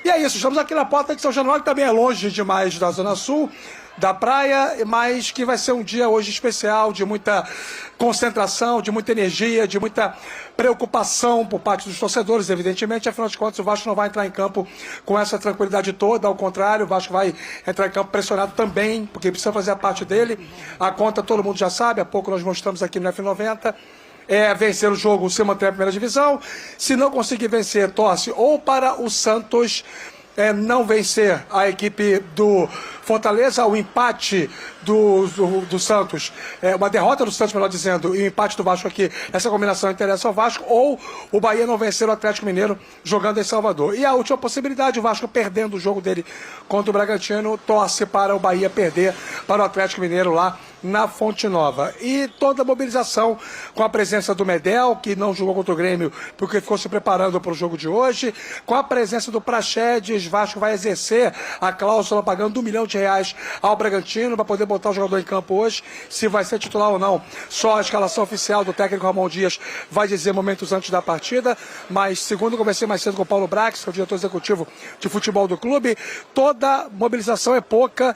E é isso, estamos aqui na porta de São Januário, que também é longe demais da Zona Sul, da praia, mas que vai ser um dia hoje especial, de muita concentração, de muita energia, de muita preocupação por parte dos torcedores, evidentemente. Afinal de contas, o Vasco não vai entrar em campo com essa tranquilidade toda, ao contrário, o Vasco vai entrar em campo pressionado também, porque precisa fazer a parte dele. A conta todo mundo já sabe, há pouco nós mostramos aqui no F90. É vencer o jogo, se manter a primeira divisão. Se não conseguir vencer, torce ou para o Santos não vencer a equipe do Fortaleza, o empate do Santos, uma derrota do Santos, melhor dizendo, e o empate do Vasco aqui, essa combinação interessa ao Vasco, ou o Bahia não vencer o Atlético Mineiro jogando em Salvador. E a última possibilidade, o Vasco perdendo o jogo dele contra o Bragantino, torce para o Bahia perder para o Atlético Mineiro lá na Fonte Nova. E toda a mobilização com a presença do Medel, que não jogou contra o Grêmio porque ficou se preparando para o jogo de hoje, com a presença do Praxedes, Vasco vai exercer a cláusula pagando R$1 milhão ao Bragantino para poder botar o jogador em campo hoje, se vai ser titular ou não. Só a escalação oficial do técnico Ramon Dias vai dizer momentos antes da partida, mas segundo eu conversei mais cedo com o Paulo Brax, que é o diretor executivo de futebol do clube, toda mobilização é pouca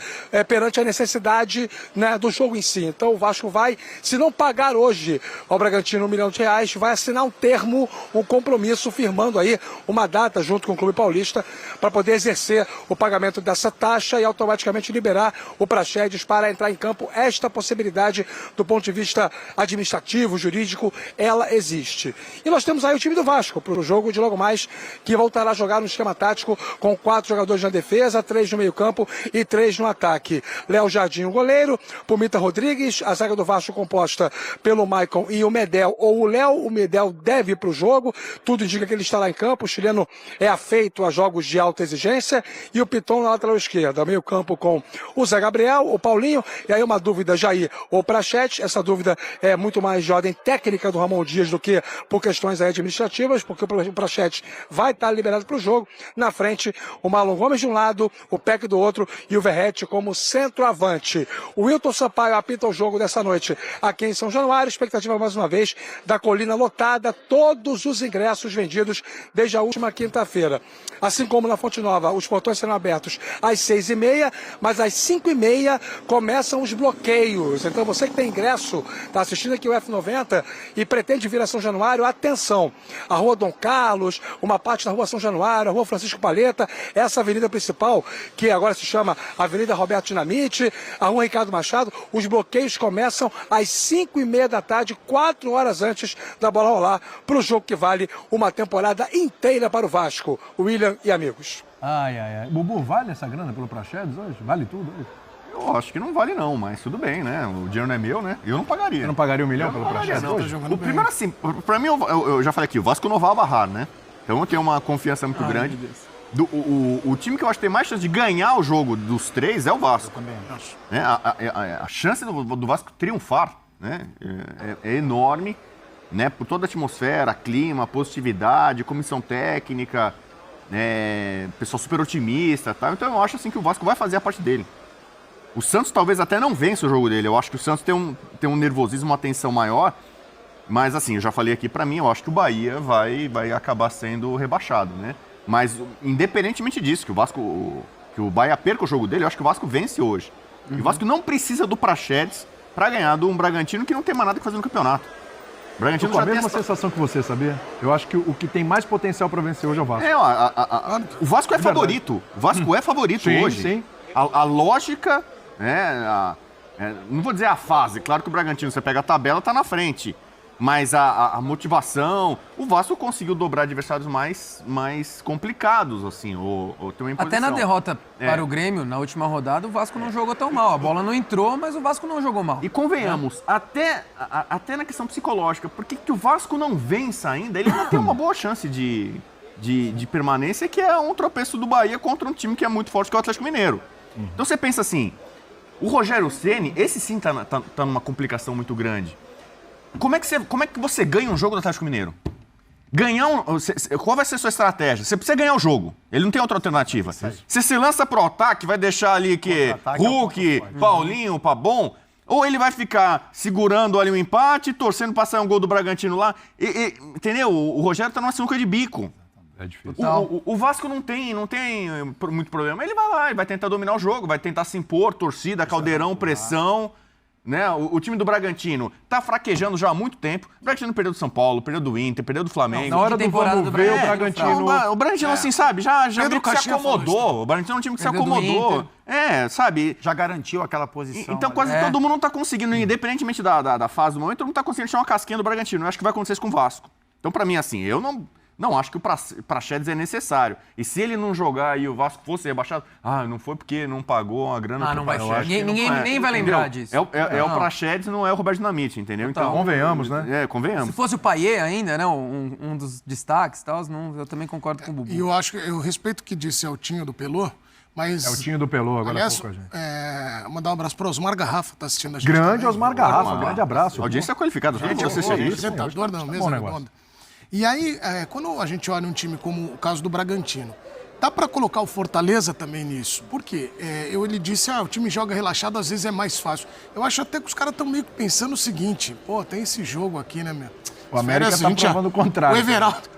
perante a necessidade, né, do jogo em si. Então o Vasco vai, se não pagar hoje ao Bragantino R$1 milhão, vai assinar um termo, um compromisso, firmando aí uma data junto com o Clube Paulista para poder exercer o pagamento dessa taxa e automaticamente liberar o Praxedes para entrar em campo. Esta possibilidade, do ponto de vista administrativo, jurídico, ela existe. E nós temos aí o time do Vasco para o jogo de logo mais, que voltará a jogar no esquema tático com 4 jogadores na defesa, 3 no meio campo e 3 no ataque. Léo Jardim, o goleiro, Pumita Rodrigues, a zaga do Vasco composta pelo Maicon e o Medel ou o Léo. O Medel deve ir para o jogo, tudo indica que ele está lá em campo, o chileno é afeito a jogos de alta exigência, e o Piton na lateral esquerda, meio campo com o Zé Gabriel, o Paulinho, e aí uma dúvida, Jair ou Praxedes. Essa dúvida é muito mais de ordem técnica do Ramon Dias do que por questões administrativas, porque o Praxedes vai estar liberado para o jogo. Na frente, o Marlon Gomes de um lado, o Peck do outro e o Verrete como centroavante. O Wilton Sampaio apita o jogo dessa noite aqui em São Januário. Expectativa, mais uma vez, da colina lotada, todos os ingressos vendidos desde a última quinta-feira. Assim como na Fonte Nova, os portões serão abertos às 6h30, mas às 5h30 começam os bloqueios. Então você que tem ingresso, está assistindo aqui o F90 e pretende vir a São Januário, atenção. A Rua Dom Carlos, uma parte da Rua São Januário, a Rua Francisco Palheta, essa avenida principal, que agora se chama Avenida Roberto Dinamite, a Rua Ricardo Machado, os bloqueios começam às 5h30 da tarde, 4 horas antes da bola rolar, para o jogo que vale uma temporada inteira para o Vasco. William e amigos. Ai. Bubu, vale essa grana pelo Praxedes hoje? Vale tudo hoje? Eu acho que não vale não, mas tudo bem, né? O dinheiro não é meu, né? Eu não pagaria. Você não pagaria R$1 milhão pelo Praxedes hoje? O primeiro, assim, pra mim, eu já falei aqui, o Vasco não vai barrar, né? Então eu tenho uma confiança muito grande. O time que eu acho que tem mais chance de ganhar o jogo dos 3 é o Vasco. Eu também acho. Né? A chance do Vasco triunfar, né? É enorme, né? Por toda a atmosfera, clima, positividade, comissão técnica, pessoal super otimista, tá? Então eu acho assim que o Vasco vai fazer a parte dele. O Santos talvez até não vença o jogo dele. Eu acho que o Santos tem um nervosismo, uma tensão maior. Mas assim, eu já falei aqui, pra mim, eu acho que o Bahia vai acabar sendo rebaixado, né? Mas independentemente disso, que o Bahia perca o jogo dele, eu acho que o Vasco vence hoje. E o Vasco não precisa do Praxedes pra ganhar de um Bragantino que não tem mais nada que fazer no campeonato. O Bragantino já tem a mesma sensação que você, sabia? Eu acho que o que tem mais potencial para vencer hoje é o Vasco. O Vasco é favorito. O Vasco é favorito hoje. Sim. A lógica, não vou dizer a fase, claro que o Bragantino, você pega a tabela, tá na frente. Mas a motivação, o Vasco conseguiu dobrar adversários mais complicados, assim, ou ter uma imposição. Até na derrota para o Grêmio, na última rodada, o Vasco não jogou tão mal. A bola não entrou, mas o Vasco não jogou mal. E convenhamos, até na questão psicológica, por que o Vasco não vence ainda? Ele não tem uma boa chance de permanência, que é um tropeço do Bahia contra um time que é muito forte, que é o Atlético Mineiro. Então você pensa assim, o Rogério Ceni, esse sim tá numa complicação muito grande. Como é que você ganha um jogo do Atlético Mineiro? Qual vai ser a sua estratégia? Você precisa ganhar o jogo. Ele não tem outra alternativa. Você se lança pro ataque, vai deixar ali Hulk, Paulinho, Pabon, ou ele vai ficar segurando ali o empate, torcendo pra sair um gol do Bragantino lá. Entendeu? O Rogério tá numa sinuca de bico. É difícil. O Vasco não tem muito problema. Ele vai lá, ele vai tentar dominar o jogo, vai tentar se impor, torcida, caldeirão, pressão. Né? O time do Bragantino tá fraquejando já há muito tempo. O Bragantino perdeu do São Paulo, perdeu do Inter, perdeu do Flamengo. Na hora do vamos ver, o Bragantino... O Bragantino, assim, sabe, já meio que se acomodou. O Bragantino é um time que se acomodou. Sabe? Já garantiu aquela posição. Então quase todo mundo não tá conseguindo, independentemente da fase do momento, todo mundo tá conseguindo tirar uma casquinha do Bragantino. Eu acho que vai acontecer isso com o Vasco. Então, pra mim, assim, eu não acho que o Praxedes é necessário. E se ele não jogar e o Vasco fosse rebaixado, não foi porque não pagou uma grana... não vai ser. Ninguém nem vai lembrar disso. É o Praxedes, não é o Roberto Dinamite, entendeu? Então, convenhamos, né? Convenhamos. Se fosse o Payet ainda, né, um dos destaques e tal, eu também concordo com o Bubu. E eu respeito o que disse o Tinho do Pelô, mas... É o Tinho do Pelô, agora aliás, há pouco, gente. Mandar um abraço para Osmar Garrafa, tá assistindo a gente Grande também. Osmar Garrafa, grande abraço. Audiência qualificada, só tinha assistência. Apresentador da mesa redonda. E aí, quando a gente olha um time como o caso do Bragantino, dá para colocar o Fortaleza também nisso. Por quê? Ele disse, o time joga relaxado, às vezes é mais fácil. Eu acho até que os caras estão meio que pensando o seguinte, tem esse jogo aqui, né, meu? O América tá provando o contrário.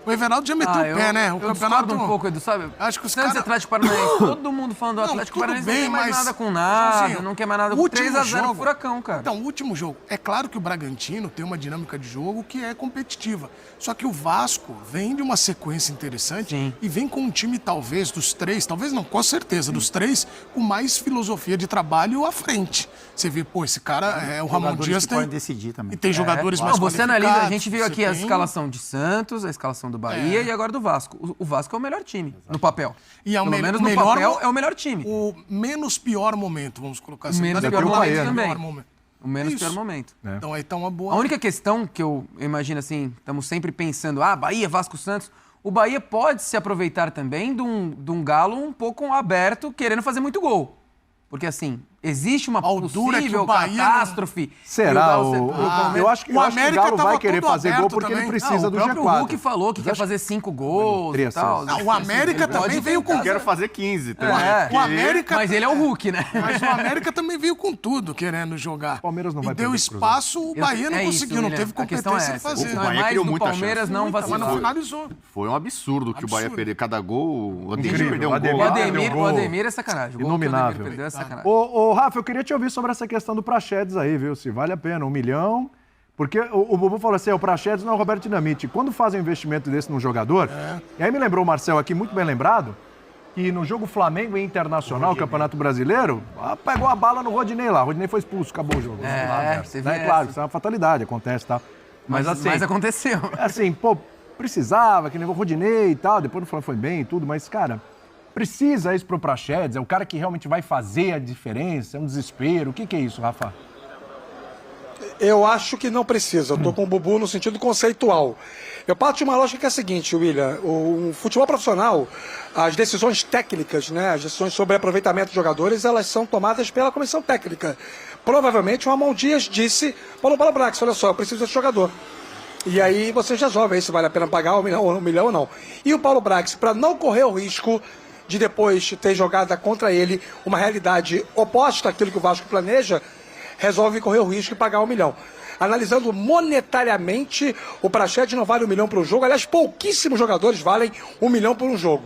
O Everaldo já meteu o pé, né? O campeonato um pouco, Edu, sabe? Acho que os Santos caras... Atlético Paranaense, todo mundo falando do Atlético Paranaense, não quer mais nada com nada, não quer mais nada com 3-0 pro Furacão, cara. Então, o último jogo, é claro que o Bragantino tem uma dinâmica de jogo que é competitiva. Só que o Vasco vem de uma sequência interessante e vem com um time, talvez, dos três, talvez não, com certeza, dos três, com mais filosofia de trabalho à frente. Você vê, esse cara, o Ramon Dias podem decidir também. E tem jogadores mais você qualificados. analisa, a gente viu aqui a escalação de Santos, a escalação do Bahia e agora do Vasco. O Vasco é o melhor time, no papel. E Pelo menos no papel é o melhor time. O menos pior momento, vamos colocar assim. O menos pior momento também. O menos Isso. pior momento. Então aí tá uma boa... A única questão que eu imagino assim, estamos sempre pensando, Bahia, Vasco, Santos, o Bahia pode se aproveitar também de um Galo um pouco aberto, querendo fazer muito gol. Porque assim, existe uma possível catástrofe. Será? Eu acho que o Galo vai querer fazer gol porque ele precisa do G4. O próprio Hulk falou que quer fazer 5 gols e tal. O América também veio com... Quero fazer 15 também. O América... Mas ele é o Hulk, né? Mas o América também veio com tudo, querendo jogar. O Palmeiras não vai E deu espaço, o Bahia não conseguiu, não teve competência de fazer. O Bahia criou muita Palmeiras não Mas não finalizou. Foi um absurdo que o Bahia perdeu cada gol. O Ademir perdeu Incrível. um gol. O Ademir é sacanagem. Inominável. Perdeu é sacanagem. Ô, Rafa, eu queria te ouvir sobre essa questão do Praxedes aí, viu? Se vale a pena, 1 milhão. Porque o Bubu falou assim, o Praxedes não é o Roberto Dinamite. Quando fazem um investimento desse num jogador, e aí me lembrou o Marcel aqui, muito bem lembrado, que no jogo Flamengo e Internacional, Campeonato Brasileiro, pegou a bala no Rodinei lá. O Rodinei foi expulso, acabou o jogo. Você vê claro, isso é uma fatalidade, acontece, tá? Mas aconteceu. Assim, precisava, que nem o Rodinei e tal, depois no Flamengo foi bem e tudo, mas, cara... Precisa isso pro Praxedes? É o cara que realmente vai fazer a diferença? É um desespero? O que é isso, Rafa? Eu acho que não precisa. Eu tô com o Bubu no sentido conceitual. Eu parto de uma lógica que é a seguinte, William. O futebol profissional, as decisões técnicas, né, as decisões sobre aproveitamento de jogadores, elas são tomadas pela comissão técnica. Provavelmente o Ramon Dias disse para o Paulo Brax, olha só, eu preciso desse jogador. E aí você resolve aí se vale a pena pagar 1 milhão ou não. E o Paulo Brax, para não correr o risco de depois ter jogada contra ele uma realidade oposta àquilo que o Vasco planeja, resolve correr o risco e pagar 1 milhão. Analisando monetariamente, o Praxedes não vale 1 milhão por um jogo. Aliás, pouquíssimos jogadores valem 1 milhão por um jogo.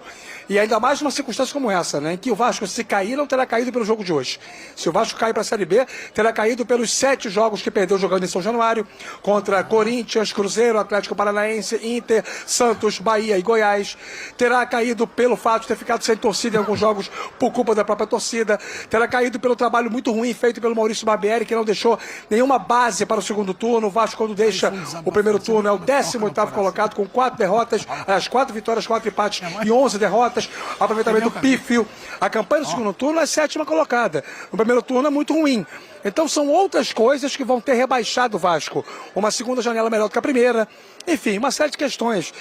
E ainda mais numa circunstância como essa, né? Em que o Vasco, se cair, não terá caído pelo jogo de hoje. Se o Vasco cair para a Série B, terá caído pelos 7 jogos que perdeu jogando em São Januário, contra Corinthians, Cruzeiro, Atlético Paranaense, Inter, Santos, Bahia e Goiás. Terá caído pelo fato de ter ficado sem torcida em alguns jogos por culpa da própria torcida. Terá caído pelo trabalho muito ruim feito pelo Maurício Barbieri, que não deixou nenhuma base para o segundo turno. O Vasco, quando deixa o primeiro turno, é o 18º colocado, com 4 derrotas, as 4 vitórias, 4 empates e 11 derrotas. Aproveitamento pífio. A campanha no segundo turno é 7ª colocada. No primeiro turno é muito ruim. Então são outras coisas que vão ter rebaixado o Vasco. Uma segunda janela melhor do que a primeira. Enfim, uma série de questões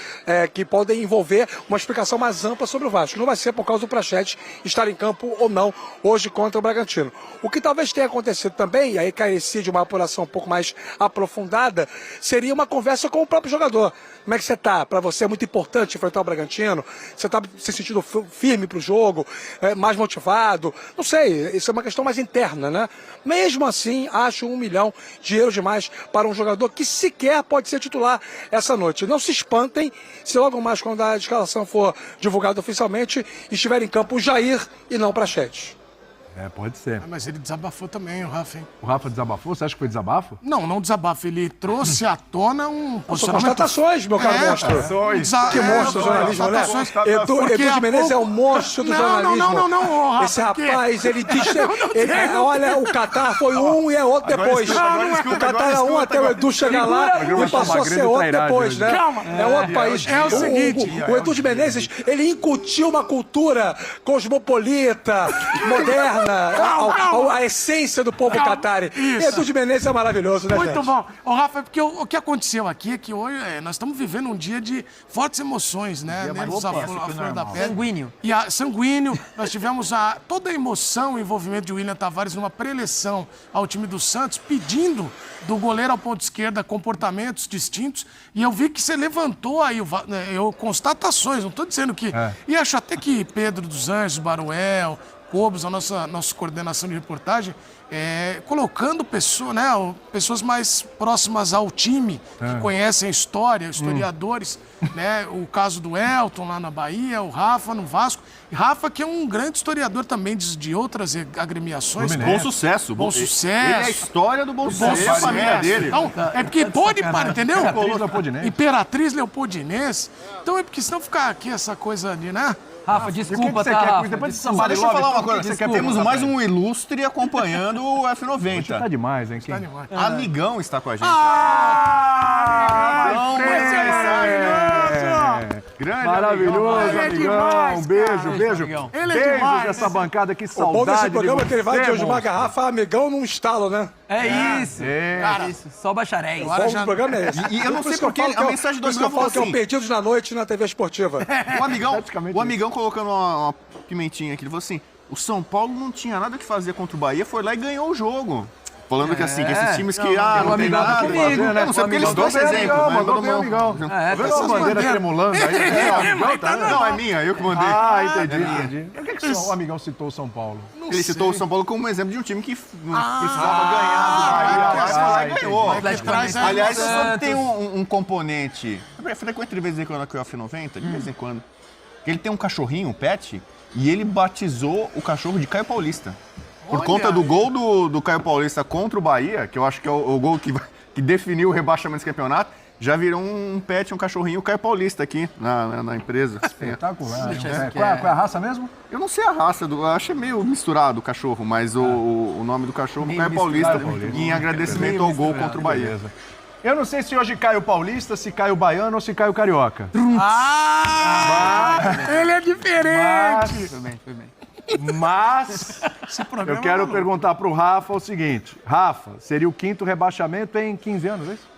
que podem envolver uma explicação mais ampla sobre o Vasco. Não vai ser por causa do Praxedes estar em campo ou não hoje contra o Bragantino. O que talvez tenha acontecido também, e aí carecia de uma apuração um pouco mais aprofundada, seria uma conversa com o próprio jogador. Como é que você está? Para você é muito importante enfrentar o Bragantino? Você está se sentindo firme para o jogo? Mais motivado? Não sei, isso é uma questão mais interna, né? Mesmo assim, acho 1 milhão de euros demais para um jogador que sequer pode ser titular. essa noite. Não se espantem se logo mais, quando a escalação for divulgada oficialmente, estiver em campo o Jair e não Praxedes. Pode ser. Mas ele desabafou também, o Rafa, hein? O Rafa desabafou? Você acha que foi desabafo? Não desabafo. Ele trouxe à tona um São posicionamento... constatações, meu caro monstro. Que monstro do jornalismo, né? Edu de Menezes é o monstro do jornalismo. Rafa, esse rapaz, ele diz... olha, o Catar foi um e é outro depois. O Catar era um até o Edu chegar lá e passou a ser outro depois, né? Calma. É outro país. É o seguinte... O Edu de Menezes, ele incutiu uma cultura cosmopolita, moderna, a essência do povo catari. Edu de Menezes é maravilhoso, né, Muito gente? bom. Ô, Rafa, porque o que aconteceu aqui é que hoje nós estamos vivendo um dia de fortes emoções, né? Nervos à flor da pele. Sanguíneo. Sanguíneo. Nós tivemos toda a emoção e envolvimento de William Tavares numa preleção ao time do Santos, pedindo do goleiro ao ponto esquerda comportamentos distintos. E eu vi que você levantou aí constatações, não estou dizendo que... E acho até que Pedro dos Anjos, Baruel, Cobos, a nossa coordenação de reportagem, colocando pessoas mais próximas ao time, que conhecem a história, historiadores, né? O caso do Elton lá na Bahia, o Rafa no Vasco. E Rafa, que é um grande historiador também de outras agremiações. Bom sucesso. Bom sucesso. Ele é a história do bom sucesso. A família dele. Então, é porque pode parar, entendeu? Imperatriz Leopoldinense. Imperatriz Leopoldinense. Então é porque senão ficar aqui essa coisa de, né? Rafa, E o que desculpa, você tá, quer? Rafa? Depois de Desculpa. Samba Deixa eu falar uma coisa. Desculpa, Temos mais Rafael. um ilustre acompanhando o F90. Tá demais, hein? Amigão está com a gente. Grande Maravilhoso, amigão. Um beijo, beijo. amigão. Ele é Beijos demais, dessa bancada, que O bom saudade desse de programa é que ele vai de você, hoje uma monstro. garrafa, amigão, num estalo, né? É isso. Isso. Só bacharéis. O bom do programa é esse. E eu não Por sei isso que porque falo que a é o- mensagem do por isso que eu amigão falo que é falou o Perdidos na Noite na TV Esportiva. O amigão colocando uma pimentinha aqui, ele falou assim, o São Paulo não tinha nada que fazer contra o Bahia, foi lá e ganhou o jogo. Falando que assim, que esses times que, o não tem amigão tá nada... comigo. Eu não sei porque eles dão esse exemplo, mas mandou bem, mandou amigão. mal. Tá vendo a bandeira tremulando aí? Não, é minha, eu que mandei. Entendi. Por que o amigão citou o São Paulo? Ele citou o São Paulo como um exemplo de um time que não precisava ganhar do Bahia, mas foi lá e ganhou. Atlético Paranaense. Aliás, Santos. só tem um componente. Eu frequento de vez em quando aqui o F90, de vez em quando. Que ele tem um cachorrinho, um pet, e ele batizou o cachorro de Caio Paulista. Por conta do gol do Caio Paulista contra o Bahia, que eu acho que é o gol que definiu o rebaixamento desse campeonato, já virou um pet, um cachorrinho, o Caio Paulista aqui na empresa. Espetacular. Deixa É, eu qual é a raça mesmo? Eu não sei a raça, eu achei meio misturado o cachorro, mas o nome do cachorro é Caio Paulista, em agradecimento ao gol contra o Bahia. Beleza. Eu não sei se hoje cai o paulista, se cai o baiano ou se cai o carioca. Ele é diferente. Foi bem. Mas eu quero perguntar pro Rafa o seguinte. Rafa, seria o 5º rebaixamento em 15 anos, é isso?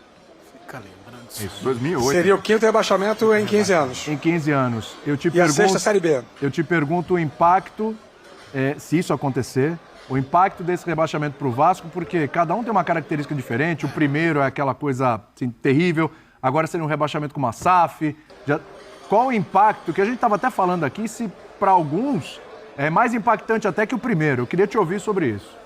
Fica lembrando. 2008. Seria o 5º rebaixamento em 15 anos. Em 15 anos. Eu te E a sexta Série B. Eu te pergunto o impacto, se isso acontecer, o impacto desse rebaixamento para o Vasco, porque cada um tem uma característica diferente. O primeiro é aquela coisa assim, terrível, agora seria um rebaixamento com uma SAF. Qual o impacto, que a gente estava até falando aqui, se para alguns é mais impactante até que o primeiro. Eu queria te ouvir sobre isso.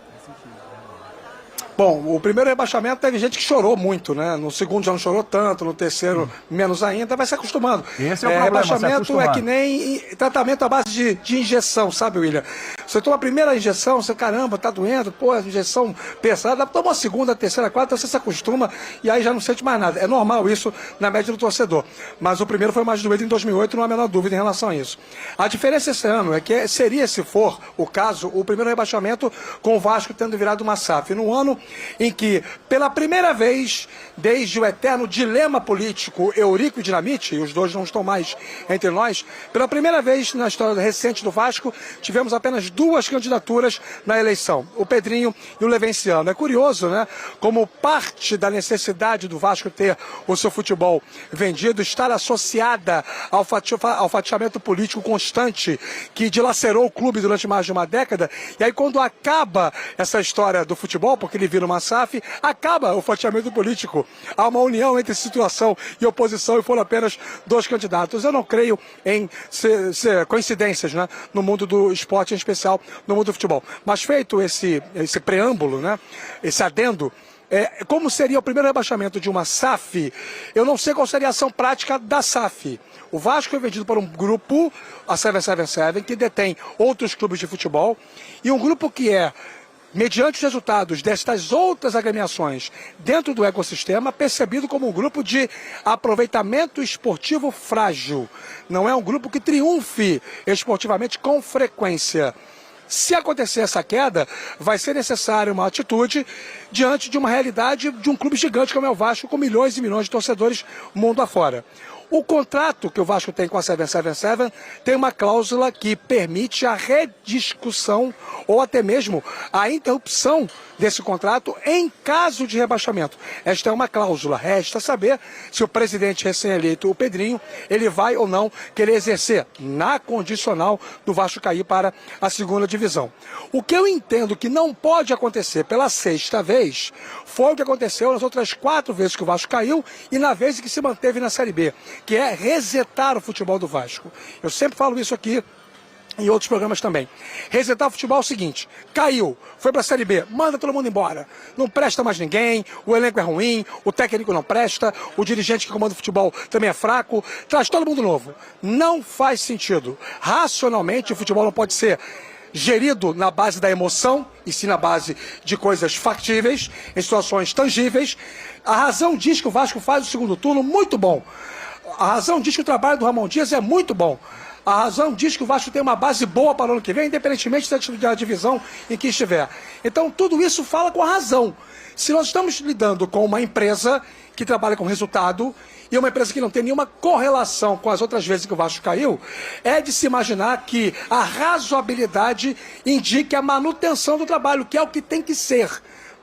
Bom, o primeiro rebaixamento teve gente que chorou muito, né? No segundo já não chorou tanto, no terceiro menos ainda, vai se acostumando. Esse é o problema, rebaixamento se é acostumar. que nem tratamento à base de injeção, sabe, William? Você toma a primeira injeção, você, caramba, tá doendo, pô, injeção pesada, toma a segunda, a terceira, a quarta, você se acostuma e aí já não sente mais nada. É normal isso na média do torcedor. Mas o primeiro foi mais doído em 2008, não há a menor dúvida em relação a isso. A diferença esse ano é que seria, se for o caso, o primeiro rebaixamento com o Vasco tendo virado uma SAF. No ano em que, pela primeira vez, desde o eterno dilema político Eurico e Dinamite, e os dois não estão mais entre nós, pela primeira vez na história recente do Vasco, tivemos apenas 2 candidaturas na eleição, o Pedrinho e o Levenciano. É curioso, né? Como parte da necessidade do Vasco ter o seu futebol vendido, estar associada ao fatiamento político constante que dilacerou o clube durante mais de uma década, e aí quando acaba essa história do futebol, porque ele vira uma SAF, acaba o fatiamento político. Há uma união entre situação e oposição e foram apenas 2 candidatos. Eu não creio em coincidências, né, no mundo do esporte, em especial no mundo do futebol. Mas feito esse preâmbulo, né, esse adendo, como seria o primeiro rebaixamento de uma SAF, eu não sei qual seria a ação prática da SAF. O Vasco é vendido por um grupo, a 777, que detém outros clubes de futebol, e um grupo que mediante os resultados destas outras agremiações dentro do ecossistema, percebido como um grupo de aproveitamento esportivo frágil. Não é um grupo que triunfe esportivamente com frequência. Se acontecer essa queda, vai ser necessária uma atitude diante de uma realidade de um clube gigante como é o Vasco, com milhões e milhões de torcedores mundo afora. O contrato que o Vasco tem com a 777 tem uma cláusula que permite a rediscussão ou até mesmo a interrupção desse contrato em caso de rebaixamento. Esta é uma cláusula. Resta saber se o presidente recém-eleito, o Pedrinho, ele vai ou não querer exercer na condicional do Vasco cair para a segunda divisão. O que eu entendo que não pode acontecer pela sexta vez foi o que aconteceu nas outras 4 vezes que o Vasco caiu e na vez que se manteve na Série B, que é resetar o futebol do Vasco. Eu sempre falo isso aqui em outros programas também. Resetar o futebol é o seguinte: caiu, foi pra Série B, manda todo mundo embora. Não presta mais ninguém, o elenco é ruim, o técnico não presta, o dirigente que comanda o futebol também é fraco, traz todo mundo novo. Não faz sentido. Racionalmente, o futebol não pode ser gerido na base da emoção, e sim na base de coisas factíveis, em situações tangíveis. A razão diz que o Vasco faz o segundo turno muito bom. A razão diz que o trabalho do Ramon Dias é muito bom. A razão diz que o Vasco tem uma base boa para o ano que vem, independentemente da divisão em que estiver. Então, tudo isso fala com a razão. Se nós estamos lidando com uma empresa que trabalha com resultado e uma empresa que não tem nenhuma correlação com as outras vezes que o Vasco caiu, é de se imaginar que a razoabilidade indique a manutenção do trabalho, que é o que tem que ser.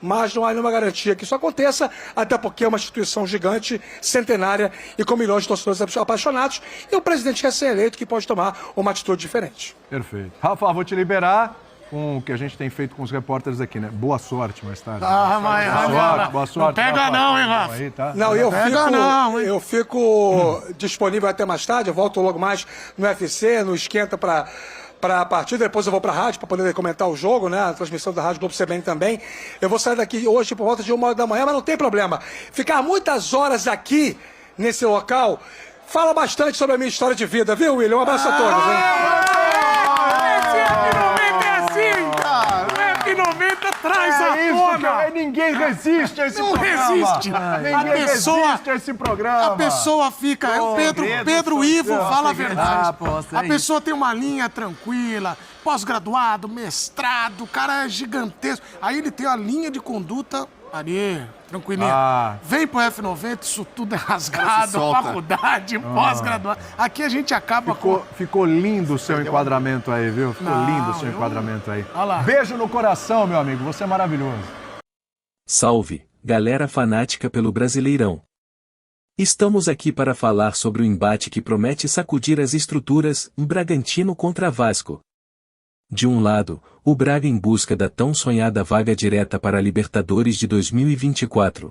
Mas não há nenhuma garantia que isso aconteça, até porque é uma instituição gigante, centenária e com milhões de torcedores apaixonados, e o presidente recém-eleito que pode tomar uma atitude diferente. Perfeito. Rafa, vou te liberar com o que a gente tem feito com os repórteres aqui, né? Boa sorte mais tarde. Boa sorte. Não pega não, hein, Rafa? Aí, tá? Não, eu fico disponível até mais tarde, eu volto logo mais no UFC, no Esquenta para a partida, depois eu vou para a rádio para poder comentar o jogo, né? A transmissão da Rádio Globo CBN também. Eu vou sair daqui hoje por volta de 1h da manhã, mas não tem problema. Ficar muitas horas aqui, nesse local, fala bastante sobre a minha história de vida, viu, William? Um abraço a todos, hein? Traz a tona! Ninguém resiste a esse programa. Resiste. Ninguém resiste a esse programa. A pessoa fica... o Pedro Ivo fala a verdade. A pessoa tem uma linha tranquila, pós-graduado, mestrado, o cara é gigantesco. Aí ele tem a linha de conduta... Ali, tranquilinho. Vem pro F90, isso tudo é rasgado, faculdade, pós-graduado. Aqui a gente acaba Ficou lindo o seu enquadramento aí, viu? Ficou lindo o seu enquadramento aí. Beijo no coração, meu amigo. Você é maravilhoso. Salve, galera fanática pelo Brasileirão. Estamos aqui para falar sobre o embate que promete sacudir as estruturas, Bragantino contra Vasco. De um lado, o Braga em busca da tão sonhada vaga direta para a Libertadores de 2024.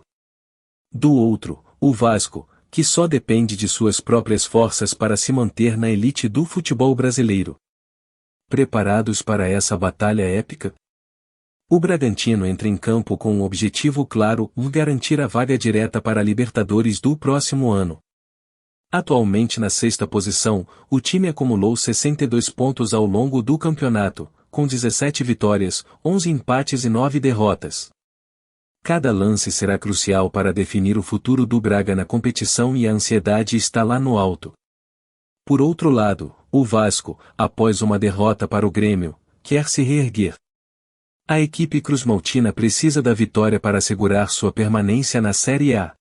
Do outro, o Vasco, que só depende de suas próprias forças para se manter na elite do futebol brasileiro. Preparados para essa batalha épica? O Bragantino entra em campo com um objetivo claro: garantir a vaga direta para a Libertadores do próximo ano. Atualmente na 6ª posição, o time acumulou 62 pontos ao longo do campeonato, com 17 vitórias, 11 empates e 9 derrotas. Cada lance será crucial para definir o futuro do Braga na competição e a ansiedade está lá no alto. Por outro lado, o Vasco, após uma derrota para o Grêmio, quer se reerguer. A equipe cruzmaltina precisa da vitória para assegurar sua permanência na Série A.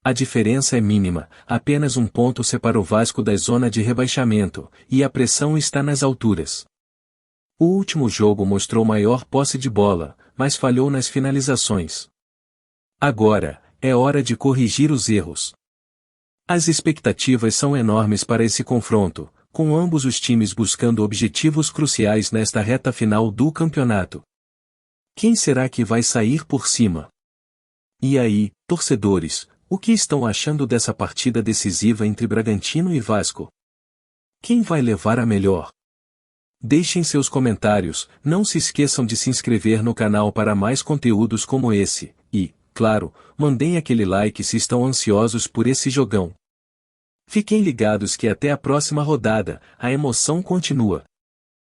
A diferença é mínima, apenas um ponto separa o Vasco da zona de rebaixamento, e a pressão está nas alturas. O último jogo mostrou maior posse de bola, mas falhou nas finalizações. Agora, é hora de corrigir os erros. As expectativas são enormes para esse confronto, com ambos os times buscando objetivos cruciais nesta reta final do campeonato. Quem será que vai sair por cima? E aí, torcedores, o que estão achando dessa partida decisiva entre Bragantino e Vasco? Quem vai levar a melhor? Deixem seus comentários, não se esqueçam de se inscrever no canal para mais conteúdos como esse, e, claro, mandem aquele like se estão ansiosos por esse jogão. Fiquem ligados que até a próxima rodada, a emoção continua.